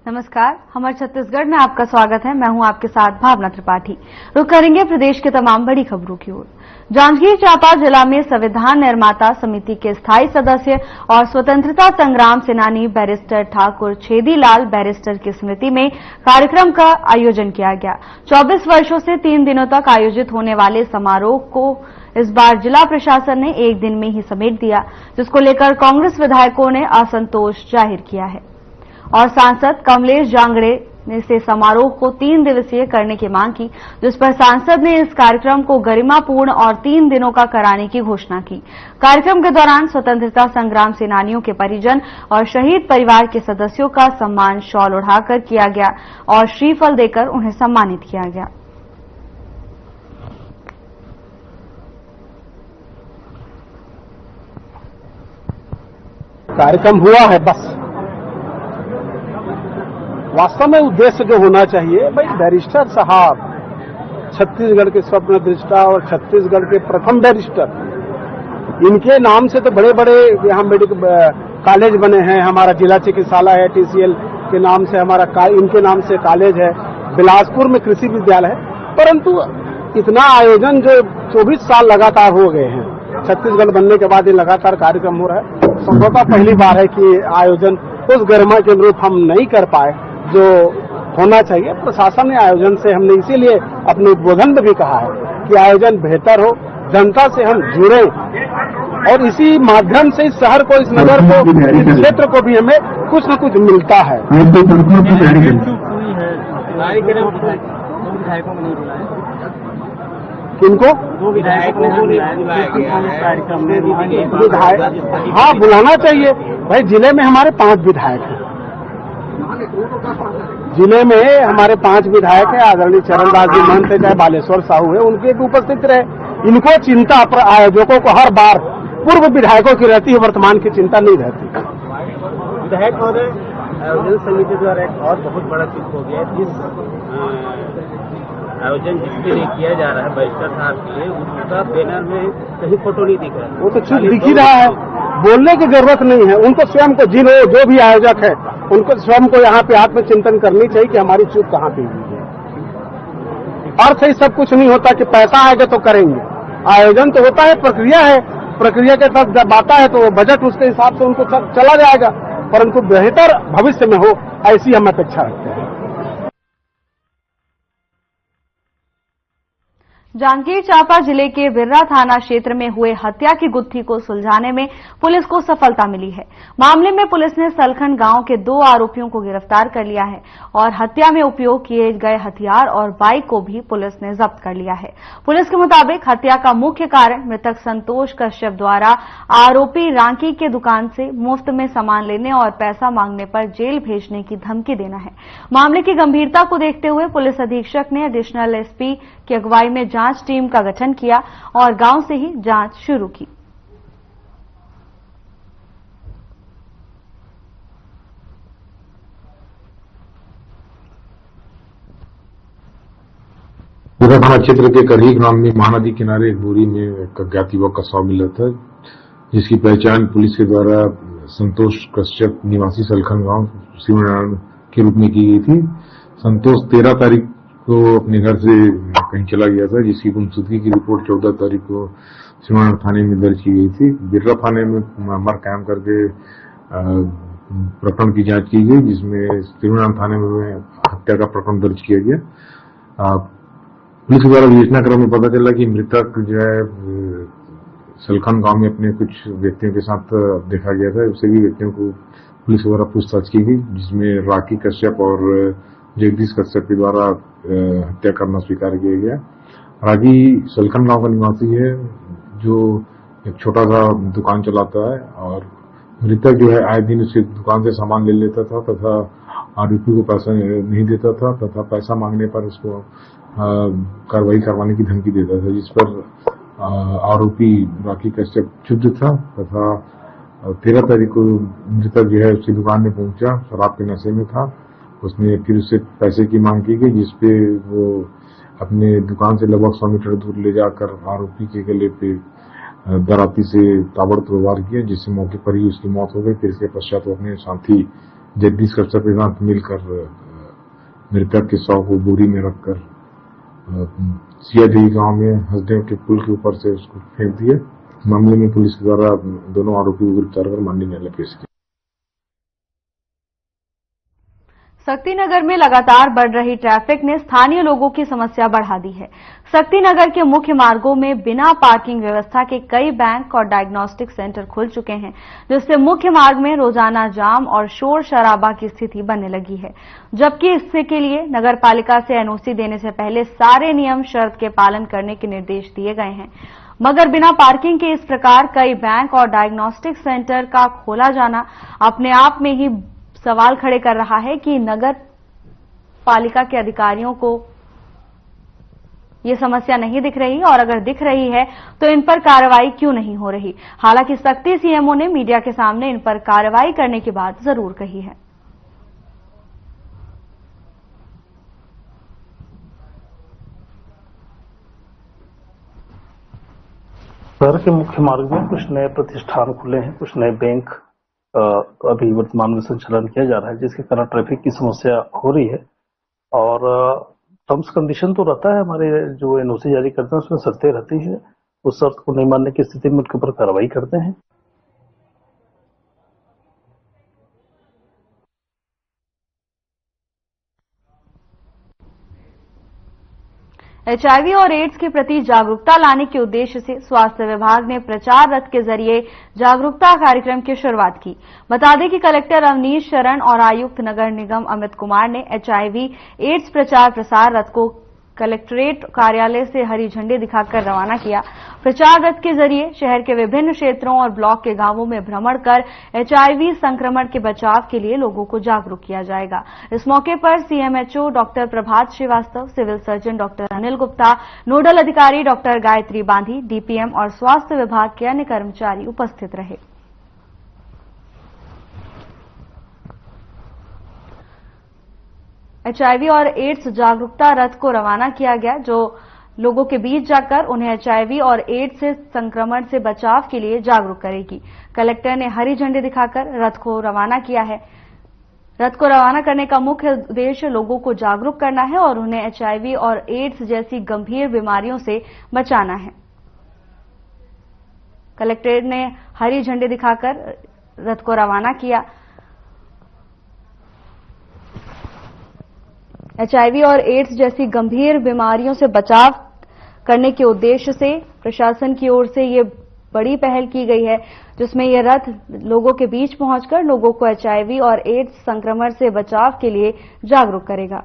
नमस्कार, हमारे छत्तीसगढ़ में आपका स्वागत है। मैं हूं आपके साथ भावना त्रिपाठी। रुक करेंगे प्रदेश के तमाम बड़ी खबरों की ओर। जांजगीर चांपा जिला में संविधान निर्माता समिति के स्थायी सदस्य और स्वतंत्रता संग्राम सेनानी बैरिस्टर ठाकुर छेदीलाल बैरिस्टर की स्मृति में कार्यक्रम का आयोजन किया गया। 24 वर्षों से 3 दिनों तक आयोजित होने वाले समारोह को इस बार जिला प्रशासन ने एक दिन में ही समेट दिया, जिसको लेकर कांग्रेस विधायकों ने असंतोष जाहिर किया है और सांसद कमलेश जांगड़े ने से समारोह को 3 दिवसीय करने की मांग की, जिस पर सांसद ने इस कार्यक्रम को गरिमापूर्ण और 3 दिनों का कराने की घोषणा की। कार्यक्रम के दौरान स्वतंत्रता संग्राम सेनानियों के परिजन और शहीद परिवार के सदस्यों का सम्मान शॉल उड़ाकर किया गया और श्रीफल देकर उन्हें सम्मानित किया गया। कार्यक्रम हुआ है, बस वास्तव में उद्देश्य जो होना चाहिए, भाई बैरिस्टर साहब छत्तीसगढ़ के स्वप्न दृष्टा और छत्तीसगढ़ के प्रथम बैरिस्टर, इनके नाम से तो बड़े बड़े यहाँ मेडिकल कॉलेज बने हैं। हमारा जिला चिकित्सालय है, टीसीएल के नाम से हमारा इनके नाम से कॉलेज है, बिलासपुर में कृषि विद्यालय है। परंतु इतना आयोजन जो 24 साल लगातार हो गए हैं, छत्तीसगढ़ बनने के बाद ये लगातार कार्यक्रम हो रहा है। संभवतः पहली बार है कि आयोजन उस गरिमा के अनुरूप हम नहीं कर पाए जो होना चाहिए। प्रशासन ने आयोजन से हमने इसीलिए अपने उद्बोधन में भी कहा है कि आयोजन बेहतर हो, जनता से हम जुड़े और इसी माध्यम से इस शहर को, इस नगर को, इस क्षेत्र को भी हमें कुछ न कुछ मिलता है। किनको? विधायक, हाँ बुलाना चाहिए भाई। जिले में हमारे 5 विधायक हैं, जिले में हमारे 5 विधायक हैं। आदरणीय चरणदास जी महंत है, चाहे बालेश्वर साहू है, उनके भी उपस्थित रहे। इनको चिंता आयोजकों को हर बार पूर्व विधायकों की रहती है, वर्तमान की चिंता नहीं रहती। विधायक महोदय, आयोजन समिति द्वारा एक और बहुत बड़ा चूक हो गया है। जिस आयोजन जिसके लिए किया जा रहा है बैरिस्टर साहब के लिए, उसका बैनर में कहीं फोटो नहीं दिख रहा है। वो तो चूक दिख ही रहा है, बोलने की जरूरत नहीं है। उनको स्वयं को, जो भी आयोजक है, उनको स्वयं को यहाँ पे आत्मचिंतन करनी चाहिए कि हमारी चूक कहाँ पे हुई है। अर्थ ही सब कुछ नहीं होता कि पैसा आएगा तो करेंगे। आयोजन तो होता है, प्रक्रिया है, प्रक्रिया के तहत जब आता है तो बजट उसके हिसाब से उनको चला जाएगा, परंतु बेहतर भविष्य में हो, ऐसी हम अपेक्षा रखते हैं। जांजगीर चांपा जिले के बिर्रा थाना क्षेत्र में हुए हत्या की गुत्थी को सुलझाने में पुलिस को सफलता मिली है। मामले में पुलिस ने सलखन गांव के 2 आरोपियों को गिरफ्तार कर लिया है और हत्या में उपयोग किए गए हथियार और बाइक को भी पुलिस ने जब्त कर लिया है। पुलिस के मुताबिक हत्या का मुख्य कारण मृतक संतोष कश्यप द्वारा आरोपी रांकी के दुकान से मुफ्त में सामान लेने और पैसा मांगने पर जेल भेजने की धमकी देना है। मामले की गंभीरता को देखते हुए पुलिस अधीक्षक ने एडिशनल एसपी की अगुवाई में जांच टीम का गठन किया और गांव से ही जांच शुरू की। बिर्रा थाना क्षेत्र के करही ग्राम में महानदी किनारे एक बोरी में एक अज्ञात युवक का शव मिला था, जिसकी पहचान पुलिस के द्वारा संतोष कश्यप निवासी सलखन गांव शिवनारायण के रूप में की गई थी। संतोष 13 तारीख को अपने घर से कहीं चला गया था, जिसकी गुमशुदगी की रिपोर्ट 14 तारीख को शिवनारायण थाने में दर्ज की गई थी। बिर्रा थाने में मामला कायम करके प्रकरण की जांच की गई, जिसमें शिवनारायण थाने में हत्या का प्रकरण दर्ज किया गया। पुलिस के द्वारा विवेचना क्रम में पता चला कि मृतक जो है सलखन गांव में अपने कुछ व्यक्तियों के साथ देखा गया था। सभी व्यक्तियों को पुलिस द्वारा पूछताछ की गई, जिसमें राकी कश्यप और जगदीश कश्यप के द्वारा हत्या करना स्वीकार किया गया। रागी सलखन गांव का निवासी है, जो एक छोटा सा दुकान चलाता है और मृतक जो है आए दिन उसकी दुकान से सामान ले लेता था तथा आरोपी को पैसा नहीं देता था तथा पैसा मांगने पर उसको कार्रवाई करवाने की धमकी देता था, जिस पर आरोपी राकी कश्यप क्षुब्ध था तथा 13 तारीख को मृतक जो है उसकी दुकान में पहुंचा, शराब के नशे में था। उसने फिर उससे पैसे की मांग की गई, जिसपे वो अपने दुकान से लगभग 100 मीटर दूर ले जाकर आरोपी के गले पे दराती से ताबड़तोड़ वार किया, जिससे मौके पर ही उसकी मौत हो गई। फिर इसके पश्चात वो अपने साथी जगदीश कच्चा के साथ मिलकर मृतक के शव को बोरी में रखकर सियादेवी गांव में हसदेव के पुल के ऊपर से उसको फेंक दिया। मामले में पुलिस के द्वारा दोनों आरोपी को गिरफ्तार कर माननीय न्यायालय पेश किया। शक्तिनगर में लगातार बढ़ रही ट्रैफिक ने स्थानीय लोगों की समस्या बढ़ा दी है। शक्तिनगर के मुख्य मार्गों में बिना पार्किंग व्यवस्था के कई बैंक और डायग्नोस्टिक सेंटर खुल चुके हैं, जिससे मुख्य मार्ग में रोजाना जाम और शोर शराबा की स्थिति बनने लगी है। जबकि इसके लिए नगर पालिका से एनओसी देने से पहले सारे नियम शर्त के पालन करने के निर्देश दिए गए हैं, मगर बिना पार्किंग के इस प्रकार कई बैंक और डायग्नोस्टिक सेंटर का खोला जाना अपने आप में ही सवाल खड़े कर रहा है कि नगर पालिका के अधिकारियों को ये समस्या नहीं दिख रही, और अगर दिख रही है तो इन पर कार्रवाई क्यों नहीं हो रही। हालांकि शक्ति सीएमओ ने मीडिया के सामने इन पर कार्रवाई करने की बात जरूर कही है। शहर के मुख्य मार्ग में कुछ नए प्रतिष्ठान खुले हैं, कुछ नए बैंक अभी वर्तमान में संचालन किया जा रहा है, जिसके कारण ट्रैफिक की समस्या हो रही है। और टर्म्स कंडीशन तो रहता है, हमारे जो एनओसी जारी करते हैं उसमें शर्तें रहती है, उस शर्त को नहीं मानने की स्थिति में उनके ऊपर कार्रवाई करते हैं। एचआईवी और एड्स के प्रति जागरूकता लाने के उद्देश्य से स्वास्थ्य विभाग ने प्रचार रथ के जरिए जागरूकता कार्यक्रम की शुरुआत की। बता दें कि कलेक्टर अवनीश शरण और आयुक्त नगर निगम अमित कुमार ने एचआईवी एड्स प्रचार प्रसार रथ को कलेक्ट्रेट कार्यालय से हरी झंडी दिखाकर रवाना किया। प्रचार रथ के जरिए शहर के विभिन्न क्षेत्रों और ब्लॉक के गांवों में भ्रमण कर एचआईवी संक्रमण के बचाव के लिए लोगों को जागरूक किया जाएगा। इस मौके पर CMHO doctor Prabhat Srivastava, civil surgeon doctor Anil Gupta, nodal अधिकारी डॉक्टर गायत्री बांधी, डीपीएम और स्वास्थ्य विभाग के अन्य कर्मचारी उपस्थित रहे। एचआईवी और एड्स जागरूकता रथ को रवाना किया गया, जो लोगों के बीच जाकर उन्हें एचआईवी और एड्स से संक्रमण से बचाव के लिए जागरूक करेगी। कलेक्टर ने हरी झंडी दिखाकर रथ को रवाना किया है। रथ को रवाना करने का मुख्य उद्देश्य लोगों को जागरूक करना है और उन्हें एचआईवी और एड्स जैसी गंभीर बीमारियों से बचाना है। कलेक्टर ने हरी झंडी दिखाकर रथ को रवाना किया। एचआईवी और एड्स जैसी गंभीर बीमारियों से बचाव करने के उद्देश्य से प्रशासन की ओर से ये बड़ी पहल की गई है, जिसमें यह रथ लोगों के बीच पहुंचकर लोगों को एचआईवी और एड्स संक्रमण से बचाव के लिए जागरूक करेगा।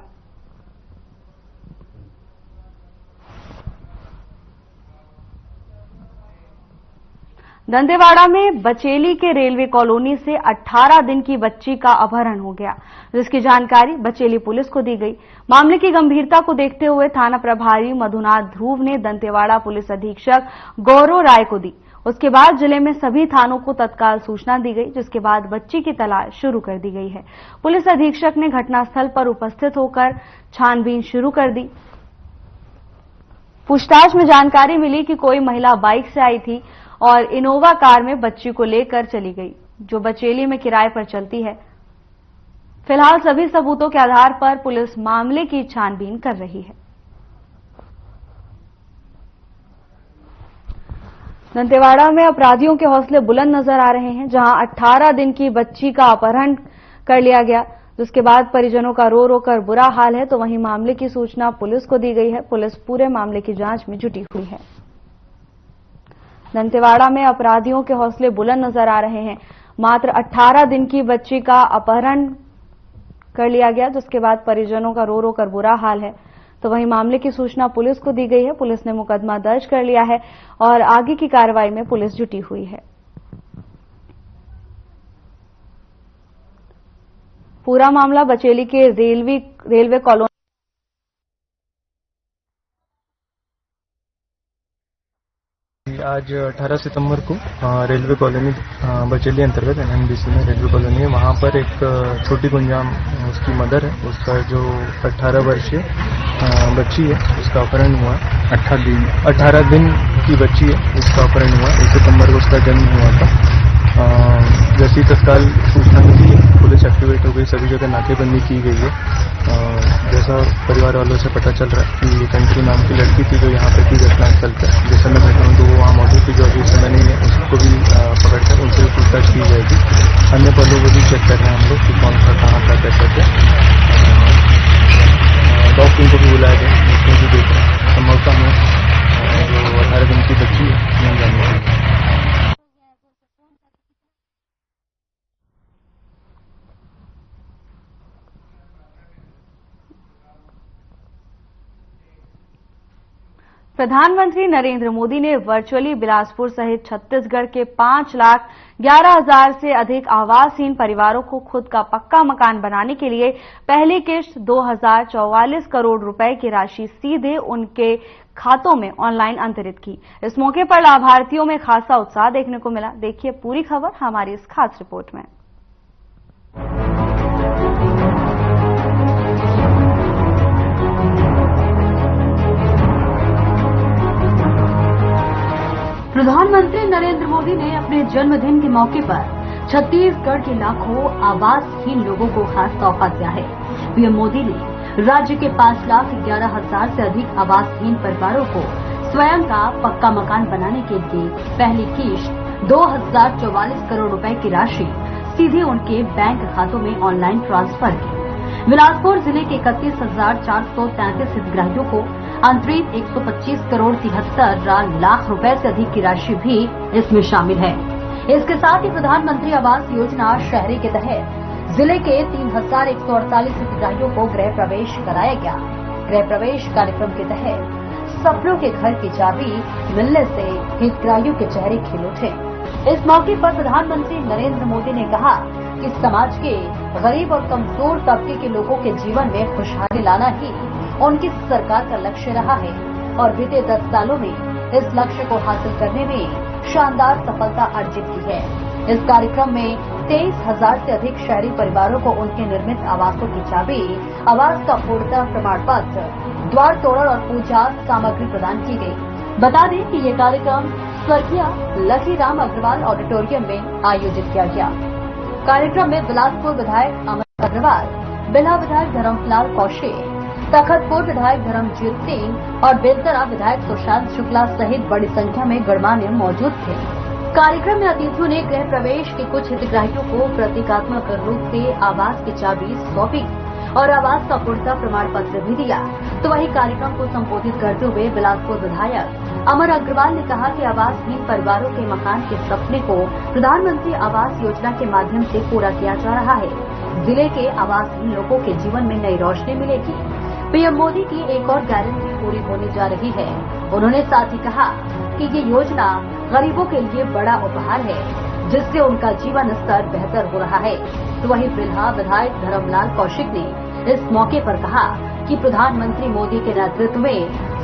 दंतेवाड़ा में बचेली के रेलवे कॉलोनी से 18 दिन की बच्ची का अपहरण हो गया, जिसकी जानकारी बचेली पुलिस को दी गई। मामले की गंभीरता को देखते हुए थाना प्रभारी मधुनाथ ध्रुव ने दंतेवाड़ा पुलिस अधीक्षक गौरव राय को दी। उसके बाद जिले में सभी थानों को तत्काल सूचना दी गई, जिसके बाद बच्ची की तलाश शुरू कर दी गई है। पुलिस अधीक्षक ने घटनास्थल पर उपस्थित होकर छानबीन शुरू कर दी। पूछताछ में जानकारी मिली कि कोई महिला बाइक से आई थी और इनोवा कार में बच्ची को लेकर चली गई, जो बचेली में किराए पर चलती है। फिलहाल सभी सबूतों के आधार पर पुलिस मामले की छानबीन कर रही है। दंतेवाड़ा में अपराधियों के हौसले बुलंद नजर आ रहे हैं, जहां 18 दिन की बच्ची का अपहरण कर लिया गया, जिसके बाद परिजनों का रो रो कर बुरा हाल है, तो वहीं मामले की सूचना पुलिस को दी गई है। पुलिस पूरे मामले की जांच में जुटी हुई है। दंतेवाड़ा में अपराधियों के हौसले बुलंद नजर आ रहे हैं। मात्र 18 दिन की बच्ची का अपहरण कर लिया गया, जिसके बाद परिजनों का रो रो कर बुरा हाल है, तो वहीं मामले की सूचना पुलिस को दी गई है। पुलिस ने मुकदमा दर्ज कर लिया है और आगे की कार्रवाई में पुलिस जुटी हुई है। पूरा मामला बचेली के रेलवे कॉलोनी आज 18 सितंबर को रेलवे कॉलोनी बचेली अंतर्गत एनएमडीसी में रेलवे कॉलोनी है। वहाँ पर एक छोटी गुंजाम उसकी मदर है, उसका जो 18 वर्षीय बच्ची है उसका अपहरण हुआ। 18 दिन की बच्ची है, उसका अपहरण हुआ। 1 सितंबर को उसका जन्म हुआ था। जैसी तत्काल सूचना मिली, पुलिस पुलिस एक्टिवेट हो गई, सभी जगह नाकेबंदी की गई है। जैसा परिवार वालों से पता चल रहा है कि एक अंतरी नाम की लड़की थी जो यहाँ पे थी घटनास्थल पर, जिस समय घटना तो वो वहाँ मौजूद थी, जो अभी इस समय नहीं है, उसको भी पकड़कर उनसे पूछताछ की जाएगी। अन्य पहलू को भी चेक कर रहे हैं हम लोग कि कौन था, कहाँ था, कैसे थे। डॉग टीम को भी बुलाया गया, उसमें भी देख रहे हैं। संभवतः हमें जो 18 दिन की बच्ची है नहीं जाननी चाहिए। प्रधानमंत्री नरेंद्र मोदी ने वर्चुअली बिलासपुर सहित छत्तीसगढ़ के 5,11,000 से अधिक आवासहीन परिवारों को खुद का पक्का मकान बनाने के लिए पहली किश्त 2,044 करोड़ रुपए की राशि सीधे उनके खातों में ऑनलाइन अंतरित की। इस मौके पर लाभार्थियों में खासा उत्साह देखने को मिला। देखिए पूरी खबर हमारी इस खास रिपोर्ट में। प्रधानमंत्री नरेंद्र मोदी ने अपने जन्मदिन के मौके पर छत्तीसगढ़ के लाखों आवासहीन लोगों को खास तोहफा दिया है। पीएम मोदी ने राज्य के 5,11,000 से अधिक आवासहीन परिवारों को स्वयं का पक्का मकान बनाने के लिए पहली किश्त 2,044 करोड़ रुपए की राशि सीधे उनके बैंक खातों में ऑनलाइन ट्रांसफर की। बिलासपुर जिले के 31,433 हितग्राहियों को अंतरित 125 करोड़ 73 लाख रुपए से अधिक की राशि भी इसमें शामिल है। इसके साथ ही प्रधानमंत्री आवास योजना शहरी के तहत जिले के 3,148 हितग्राहियों को गृह प्रवेश कराया गया। गृह प्रवेश कार्यक्रम के तहत सपनों के घर की चाबी मिलने से हितग्राहियों के चेहरे खिल उठे। इस मौके पर प्रधानमंत्री नरेंद्र मोदी ने कहा कि समाज के गरीब और कमजोर तबके के लोगों के जीवन में खुशहाली लाना ही उनकी सरकार का लक्ष्य रहा है और बीते 10 सालों में इस लक्ष्य को हासिल करने में शानदार सफलता अर्जित की है। इस कार्यक्रम में 23,000 से अधिक शहरी परिवारों को उनके निर्मित आवासों की चाबी, आवास का पूर्णतः प्रमाण पत्र, द्वार तोरण और पूजा सामग्री प्रदान की गई। बता दें कि ये कार्यक्रम स्वर्गीय लकी राम अग्रवाल ऑडिटोरियम में आयोजित किया गया। कार्यक्रम में बिलासपुर विधायक अमर अग्रवाल, बिल्हा विधायक धर्मलाल कौशिक, तखतपुर विधायक धर्मजीत सिंह और बेलतरा विधायक सुशांत शुक्ला सहित बड़ी संख्या में गणमान्य मौजूद थे। कार्यक्रम में अतिथियों ने गृह प्रवेश के कुछ हितग्राहियों को प्रतीकात्मक रूप से आवास की चाबी सौंपी और आवास का पूर्णतः प्रमाण पत्र भी दिया। तो वही कार्यक्रम को संबोधित करते हुए बिलासपुर विधायक अमर अग्रवाल ने कहा कि आवासहीन परिवारों के मकान के सपने को प्रधानमंत्री आवास योजना के माध्यम से पूरा किया जा रहा है। जिले के आवासहीन लोगों के जीवन में नई रोशनी मिलेगी। पीएम मोदी की एक और गारंटी पूरी होने जा रही है। उन्होंने साथ ही कहा कि ये योजना गरीबों के लिए बड़ा उपहार है, जिससे उनका जीवन स्तर बेहतर हो रहा है। तो वहीं बिल्हा विधायक धर्मलाल कौशिक ने इस मौके पर कहा कि प्रधानमंत्री मोदी के नेतृत्व में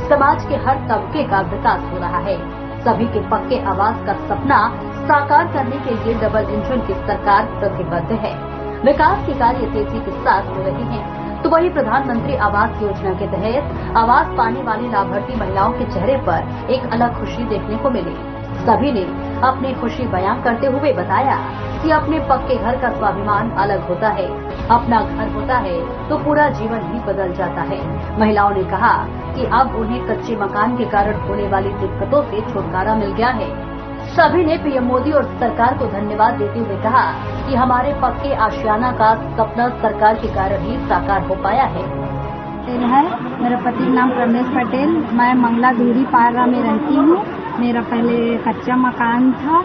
समाज के हर तबके का विकास हो रहा है। सभी के पक्के आवास का सपना साकार करने के लिए डबल इंजन की सरकार प्रतिबद्ध है। विकास के कार्य तेजी के साथ हो रहे हैं। तो वही प्रधानमंत्री आवास योजना के तहत आवास पाने वाली लाभार्थी महिलाओं के चेहरे पर एक अलग खुशी देखने को मिली। सभी ने अपनी खुशी बयां करते हुए बताया कि अपने पक्के घर का स्वाभिमान अलग होता है। अपना घर होता है तो पूरा जीवन ही बदल जाता है। महिलाओं ने कहा कि अब उन्हें कच्चे मकान के कारण होने वाली दिक्कतों से छुटकारा मिल गया है। सभी ने पीएम मोदी और सरकार को धन्यवाद देते हुए कहा कि हमारे पक्के आशियाना का सपना सरकार के कारण ही साकार हो पाया है। मेरा पति नाम रमेश पटेल, मैं मंगला दूरी पारा में रहती हूँ। मेरा पहले कच्चा मकान था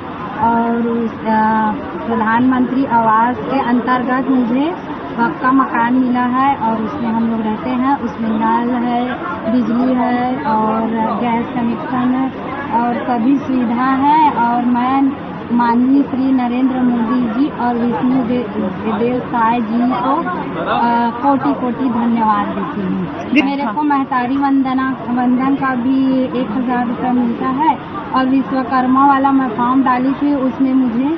और प्रधानमंत्री आवास के अंतर्गत मुझे पक्का मकान मिला है और उसमें हम लोग रहते हैं। उसमें नल है, बिजली है और गैस कनेक्शन है और सभी सुविधा है। और मैं माननीय श्री नरेंद्र मोदी जी और विष्णु देव साय जी को कोटि कोटि धन्यवाद देती हूँ। मेरे को महतारी वंदन का भी 1,000 रुपये मिलता है और विश्वकर्मा वाला मैं फॉर्म डाली थी, उसमें मुझे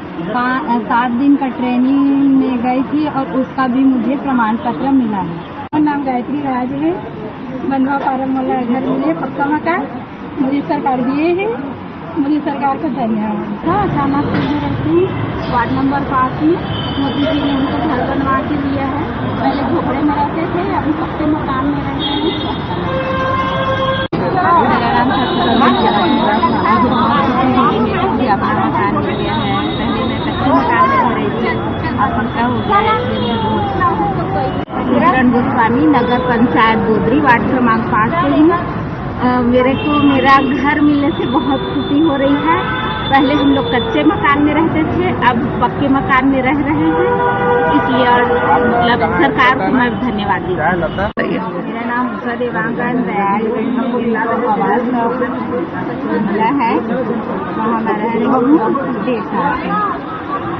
7 दिन का ट्रेनिंग में गई थी और उसका भी मुझे प्रमाण पत्र मिला है। मेरा नाम गायत्री राज है। बंधवा पारा वाला घर मिले पक्का मकान मुझे सरकार दिए है। मुझे सरकार को धन्यवाद। अचानक से रहती हूँ वार्ड नंबर 5 में। मोदी जी ने हमको घर बनवा हम पक्के मकान में रहते हैं। मेरा नाम मुझे अपना मकान मिल गया है। पहले मैं कच्चे मकान में रह रही थी, अब पक्का हो गया है। किरण गोस्वामी, नगर पंचायत गोदरी, वार्ड क्रमांक 5 से हूँ। मेरे को मेरा घर मिलने से बहुत खुशी हो रही है। पहले हम लोग कच्चे मकान में रहते थे, अब पक्के मकान में रह रहे हैं, इसलिए और मतलब सरकार को मैं धन्यवाद देती हूँ। मेरा नाम उषा देवांगन हमको आवास मिला है, वहाँ मैं रह रही हूँ 1.5 साल से।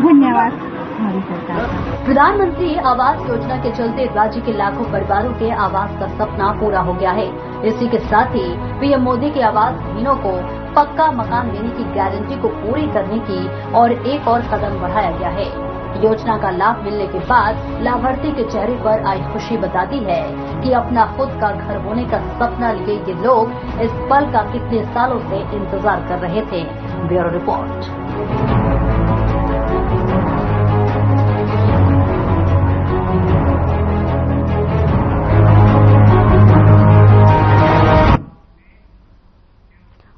धन्यवाद हमारी सरकार। प्रधानमंत्री आवास योजना के चलते राज्य के लाखों परिवारों के आवास का सपना पूरा हो गया है। इसी के साथ ही पीएम मोदी के आवासहीनों को पक्का मकान देने की गारंटी को पूरी करने की और एक और कदम बढ़ाया गया है। योजना का लाभ मिलने के बाद लाभार्थी के चेहरे पर आई खुशी बताती है कि अपना खुद का घर होने का सपना लिए ये लोग इस पल का कितने सालों से इंतजार कर रहे थे। Bureau report.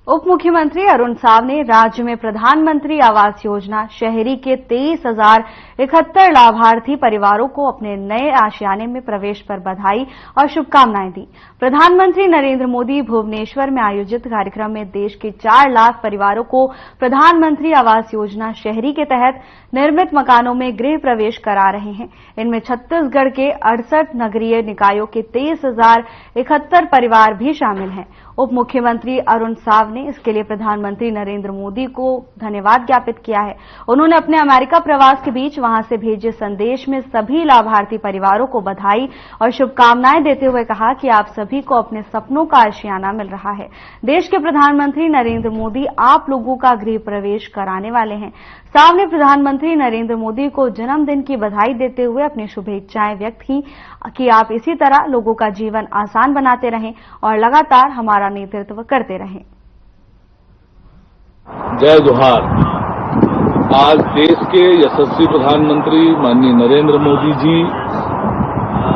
उप मुख्यमंत्री अरुण साव ने राज्य में प्रधानमंत्री आवास योजना शहरी के 23,071 लाभार्थी परिवारों को अपने नए आशियाने में प्रवेश पर बधाई और शुभकामनाएं दी। प्रधानमंत्री नरेंद्र मोदी भुवनेश्वर में आयोजित कार्यक्रम में देश के 4 लाख परिवारों को प्रधानमंत्री आवास योजना शहरी के तहत निर्मित मकानों में गृह प्रवेश करा रहे हैं। इनमें छत्तीसगढ़ के 68 नगरीय निकायों के 23,071 परिवार भी शामिल हैं। उप मुख्यमंत्री अरुण साव ने इसके लिए प्रधानमंत्री नरेंद्र मोदी को धन्यवाद ज्ञापित किया है। उन्होंने अपने अमेरिका प्रवास के बीच वहां से भेजे संदेश में सभी लाभार्थी परिवारों को बधाई और शुभकामनाएं देते हुए कहा कि आप सभी को अपने सपनों का आशियाना मिल रहा है। देश के प्रधानमंत्री नरेंद्र मोदी आप लोगों का गृह प्रवेश कराने वाले हैं। साव ने प्रधानमंत्री नरेंद्र मोदी को जन्मदिन की बधाई देते हुए अपनी शुभेच्छाएं व्यक्त की कि आप इसी तरह लोगों का जीवन आसान बनाते रहें और लगातार हमारा नेतृत्व करते रहें। जय जोहार। आज देश के यशस्वी प्रधानमंत्री माननीय नरेंद्र मोदी जी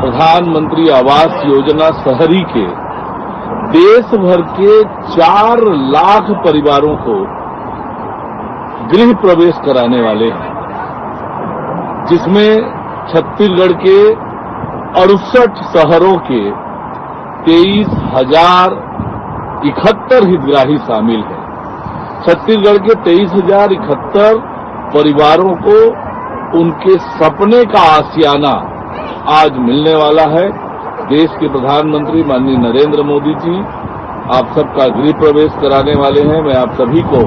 प्रधानमंत्री आवास योजना शहरी के देश भर के 4 लाख परिवारों को गृह प्रवेश कराने वाले हैं, जिसमें छत्तीसगढ़ के 68 शहरों के 23,071 हितग्राही शामिल हैं। छत्तीसगढ़ के 23,071 परिवारों को उनके सपने का आशियाना आज मिलने वाला है। देश के प्रधानमंत्री माननीय नरेंद्र मोदी जी आप सबका गृह प्रवेश कराने वाले हैं। मैं आप सभी को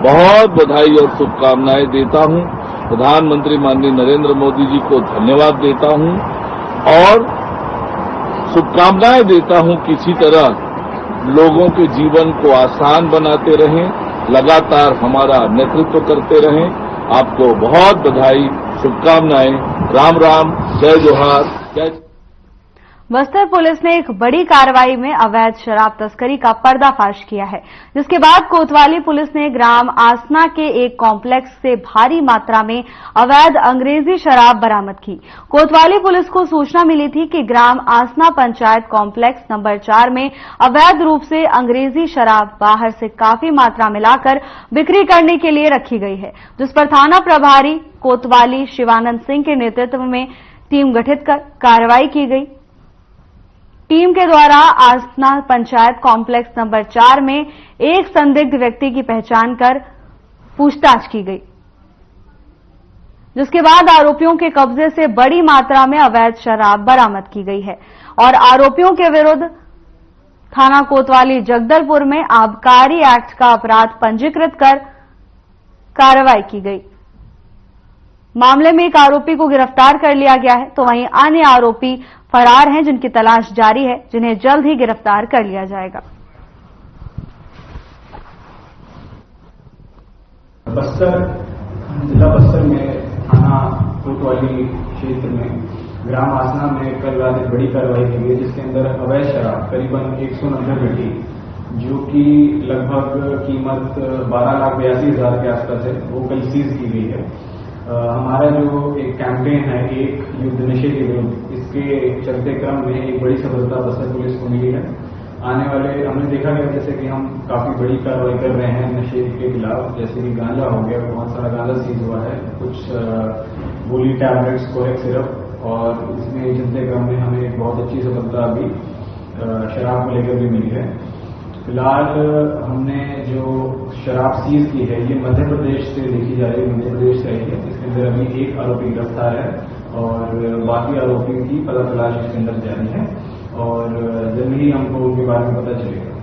बहुत बधाई और शुभकामनाएं देता हूं। प्रधानमंत्री माननीय नरेंद्र मोदी जी को धन्यवाद देता हूं और शुभकामनाएं देता हूं कि इसी तरह लोगों के जीवन को आसान बनाते रहें, लगातार हमारा नेतृत्व करते रहें। आपको बहुत बधाई, शुभकामनाएं। राम राम, जय जोहार, जय। बस्तर पुलिस ने एक बड़ी कार्रवाई में अवैध शराब तस्करी का पर्दाफाश किया है, जिसके बाद कोतवाली पुलिस ने ग्राम आसना के एक कॉम्प्लेक्स से भारी मात्रा में अवैध अंग्रेजी शराब बरामद की। कोतवाली पुलिस को सूचना मिली थी कि ग्राम आसना पंचायत कॉम्प्लेक्स नंबर 4 में अवैध रूप से अंग्रेजी शराब बाहर से काफी मात्रा मिलाकर बिक्री करने के लिए रखी गई है, जिस पर थाना प्रभारी कोतवाली शिवानंद सिंह के नेतृत्व में टीम गठित कर कार्रवाई की गई। टीम के द्वारा आसना पंचायत कॉम्प्लेक्स नंबर 4 में एक संदिग्ध व्यक्ति की पहचान कर पूछताछ की गई, जिसके बाद आरोपियों के कब्जे से बड़ी मात्रा में अवैध शराब बरामद की गई है और आरोपियों के विरुद्ध थाना कोतवाली जगदलपुर में आबकारी एक्ट का अपराध पंजीकृत कर कार्रवाई की गई। मामले में एक आरोपी को गिरफ्तार कर लिया गया है, तो वहीं अन्य आरोपी फरार हैं, जिनकी तलाश जारी है, जिन्हें जल्द ही गिरफ्तार कर लिया जाएगा। जिला बस्तर में थाना कोतवाली क्षेत्र में ग्राम आसना में कल रात एक बड़ी कार्रवाई की गई, जिसके अंदर अवैध शराब करीबन 190 पेटी, जो कि लगभग कीमत 12,82,000 के आसपास है, वो कल सीज की गई है। हमारा जो एक कैंपेन है, एक युद्ध नशे के विरुद्ध, इस उसके चलते क्रम में एक बड़ी सफलता बस्तर पुलिस को मिली है। आने वाले हमने देखा गया जैसे कि हम काफी बड़ी कार्रवाई कर रहे हैं नशे के खिलाफ, जैसे कि गांजा हो गया, बहुत सारा गांजा सीज हुआ है, कुछ गोली टैबलेट्स, कोरेक सिरप, और इसमें चलते क्रम में हमें एक बहुत अच्छी सफलता अभी शराब को लेकर भी मिली है। फिलहाल हमने जो शराब सीज की है ये मध्य प्रदेश से देखी जा रही है, मध्य प्रदेश से आई है। इसके अंदर अभी एक आरोपी गिरफ्तार है और बाकी आरोपियों की पता तलाश इसके अंदर जारी है और जल्द ही हमको उनके बारे में पता चलेगा।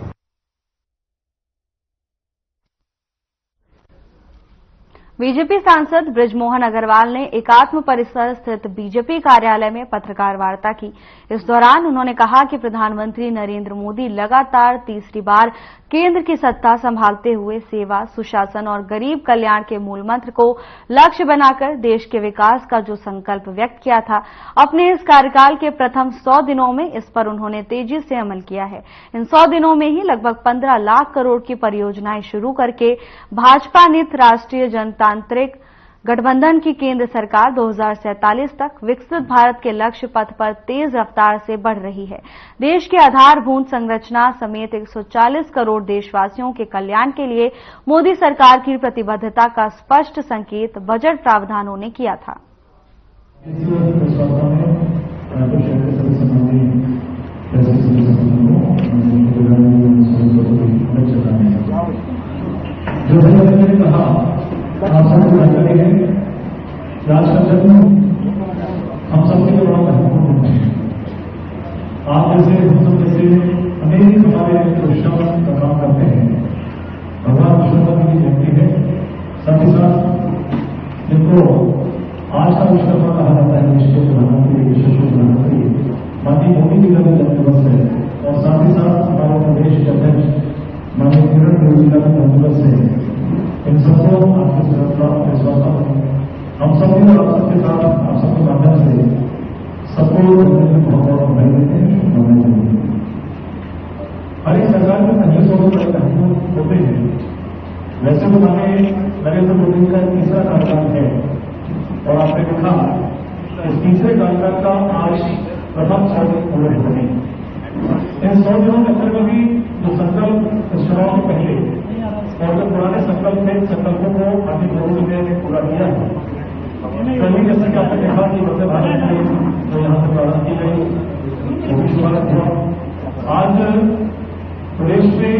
बीजेपी सांसद बृजमोहन अग्रवाल ने एकात्म परिसर स्थित बीजेपी कार्यालय में पत्रकार वार्ता की। इस दौरान उन्होंने कहा कि प्रधानमंत्री नरेंद्र मोदी लगातार तीसरी बार केंद्र की सत्ता संभालते हुए सेवा, सुशासन और गरीब कल्याण के मूल मंत्र को लक्ष्य बनाकर देश के विकास का जो संकल्प व्यक्त किया था, अपने इस कार्यकाल के प्रथम 100 दिनों में इस पर उन्होंने तेजी से अमल किया है। इन 100 दिनों में ही लगभग 15 लाख करोड़ की परियोजनाएं शुरू करके भाजपा नीत राष्ट्रीय जनतांत्रिक गठबंधन की केंद्र सरकार 2047 तक विकसित भारत के लक्ष्य पथ पर तेज रफ्तार से बढ़ रही है। देश के आधारभूत संरचना समेत 140 करोड़ देशवासियों के कल्याण के लिए मोदी सरकार की प्रतिबद्धता का स्पष्ट संकेत बजट प्रावधानों ने किया था। आप सबको जानकारी है कि आज का जन्म हम सबके लिए बड़ा महत्वपूर्ण है। आप जैसे हम सब जैसे अनेक हमारे कृष्ण का काम करते हैं। भगवान विश्वकर्मा की जयंती है, साथ ही साथ जिनको आज का विश्वकर्मा कहा जाता है, विश्व प्रधानमंत्री, विश्व प्रधानमंत्री माननीय मोदी जी का भी जन्म दिवस है और साथ ही साथ हमारे प्रदेश के अध्यक्ष माननीय किरण बेदी का भी जन्म दिवस है। इन सबको आपके हम सब भी आप सबके साथ आप सबके माध्यम से सबको बहुत बहुत बधाई देते हैं, शुभकामनाएं देते हैं। हर एक सरकार में 25 बड़े महत्वपूर्ण होते हैं। वैसे तो हमें नरेंद्र मोदी का तीसरा कार्यकाल है और आपने देखा इस तीसरे कार्यकाल का आज प्रथम 100 दिन पूरे हो गए। इन 100 दिनों के अंदर में भी जो संकल्प इस चुनाव के पहले और जो पुराने संकल्प थे, संकल्पों को आगे मोदी ने पूरा किया है। कभी जैसे कि आपने देखा कि वंदे भारत में जो यहाँ से प्रारंभ की गई वो भी शुरुआत हुआ। आज प्रदेश में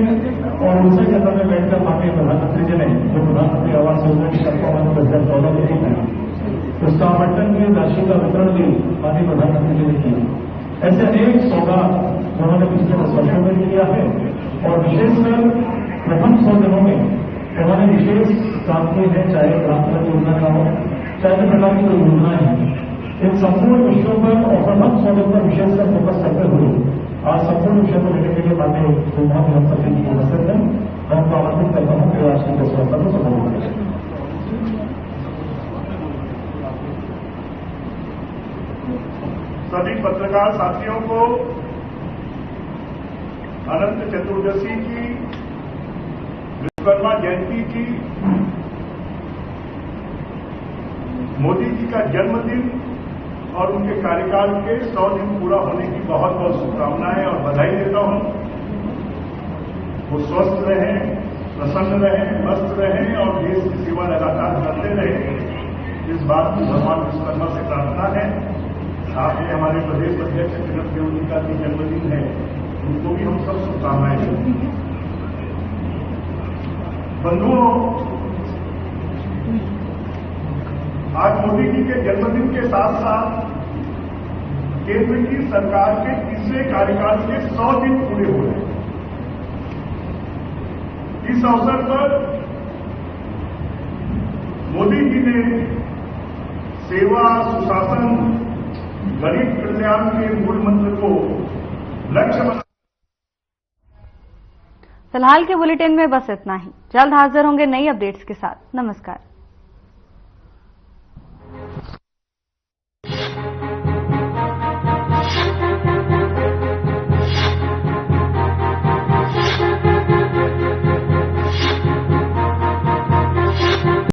और उड़ीसा के अंदर में बैठकर माननीय प्रधानमंत्री जी ने जो प्रधानमंत्री आवास योजना की कल्पना 2014 में की है, उसका आवंटन भी, राशि का वितरण भी माननीय प्रधानमंत्री जी ने किया। ऐसे अनेक सौगात उन्होंने पिछले 10 वर्षों में किया है और विशेषकर प्रथम 100 दिनों में उन्होंने विशेष काम किए हैं, चाहे ग्राम सड़क योजना का हो, चाहे प्रकार की कोई योजनाएं हैं। इन संपूर्ण विषयों पर और प्रथम 100 दिन पर विशेषकर फोकस करते हुए आज संपूर्ण विषय को लेने के लिए माननीय प्रधानमंत्री हम जी की उपस्थित है। मैं उनको आमंत्रित करता हूँ कि आज की प्रेस वार्ता को संबोधित करें। सभी पत्रकार साथियों को अनंत चतुर्दशी की, विश्वकर्मा जयंती की, मोदी जी का जन्मदिन और उनके कार्यकाल के 100 दिन पूरा होने की बहुत बहुत शुभकामनाएं और बधाई देता हूं। वो स्वस्थ रहें, प्रसन्न रहें, मस्त रहें और देश की सेवा लगातार करते रहें, इस बात की भगवान विश्वकर्मा से प्रार्थना है। साथ में हमारे प्रदेश अध्यक्ष किरण बेदी का भी जन्मदिन है, उनको भी हम सब शुभकामनाएं देते हैं। बंधुओं, आज मोदी जी के जन्मदिन के साथ साथ केंद्र की सरकार के तीसरे कार्यकाल के 100 दिन पूरे हो रहे हैं। इस अवसर पर मोदी जी ने सेवा, सुशासन, गरीब कल्याण के मूल मंत्र को लक्ष्य बना। फिलहाल के बुलेटिन में बस इतना ही। जल्द हाजिर होंगे नई अपडेट्स के साथ। नमस्कार।